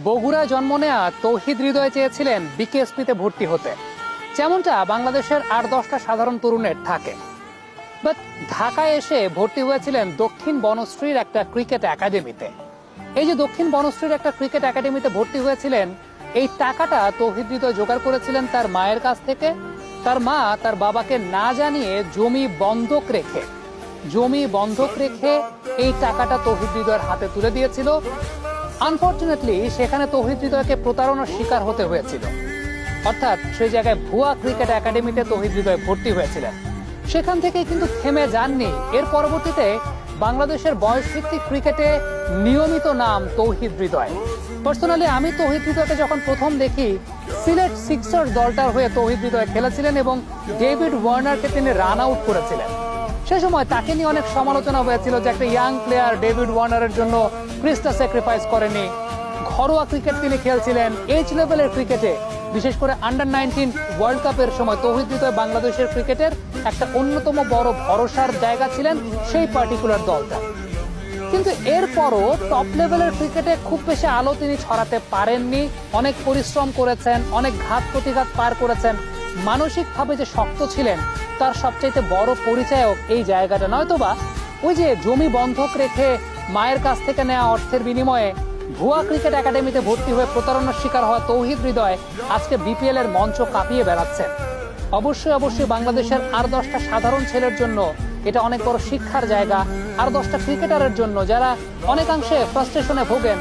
বগুড়ায় জন্ম নেয়া তৌহিদ হৃদয় চেয়েছিলেন বিকেএসপিতে ভর্তি হতে, যেমনটা বাংলাদেশের ৮-১০টা সাধারণ তরুণের থাকে। বাট ঢাকায় এসে ভর্তি হয়েছিলেন দক্ষিণ বনশ্রীর একটা ক্রিকেট একাডেমিতে। এই যে দক্ষিণ বনশ্রীর একটা ক্রিকেট একাডেমিতে ভর্তি হয়েছিলেন, এই টাকাটা তৌহিদ হৃদয় জোগাড় করেছিলেন তার মায়ের কাছ থেকে। তার মা তার বাবাকে না জানিয়ে জমি বন্ধক রেখে এই টাকাটা তৌহিদ হৃদয়ের হাতে তুলে দিয়েছিল। আনফরচুনেটলি সেখানে তৌহিদ হৃদয়কে প্রতারণার শিকার হতে হয়েছিল। অর্থাৎ সেই জায়গায় ভুয়া ক্রিকেট একাডেমিতে তৌহিদ হৃদয় ভর্তি হয়েছিলেন। সেখান থেকে কিন্তু থেমে যাননি। এর পরবর্তীতে বাংলাদেশের বয়সভিত্তিক ক্রিকেটে নিয়মিত নাম তৌহিদ হৃদয়। পার্সোনালি আমি তৌহিদ হৃদয়কে যখন প্রথম দেখি, সিলেট সিক্সার্স দলটার হয়ে তৌহিদ হৃদয় খেলেছিলেন এবং ডেভিড ওয়ার্নারকে তিনি রান আউট করেছিলেন। সে সময় তাকে নিয়ে অনেক সমালোচনা হয়েছিল যে একটা ইয়াং প্লেয়ার ডেভিড ওয়ার্নারের জন্য ক্রিজটা স্যাক্রিফাইস করেনি। ঘরোয়া ক্রিকেট তিনি খেলছিলেন। এইচ লেভেলের ক্রিকেটে, বিশেষ করে আন্ডার-19 ওয়ার্ল্ড কাপের সময় তৌহিদ হৃদয় বাংলাদেশের ক্রিকেটের একটা অন্যতম বড় ভরসার জায়গা ছিলেন সেই পার্টিকুলার দলটা। কিন্তু এরপরও টপ লেভেলের ক্রিকেটে খুব বেশি আলো তিনি ছড়াতে পারেননি। অনেক পরিশ্রম করেছেন, অনেক ঘাত প্রতিঘাত পার করেছেন। মানসিকভাবে যে শক্ত ছিলেন তার সবচাইতে বড় পরিচায়ক এই জায়গাটা। নয়তোবা ওই যে জমি বন্ধক রেখে মায়ের কাছ থেকে নেওয়া অর্থের বিনিময়ে ভুয়া ক্রিকেট একাডেমিতে ভর্তি হয়ে প্রতারণার শিকার হওয়া তৌহিদ হৃদয় আজকে বিপিএল এর মঞ্চ কাঁপিয়ে বেড়াচ্ছেন। অবশ্যই বাংলাদেশের আর 10টা সাধারণ ছেলের জন্য এটা অনেক বড় শিক্ষার জায়গা। আর 10টা ক্রিকেটারের জন্য যারা অনেকাংশে ফ্রাস্ট্রেশনে ভোগেন।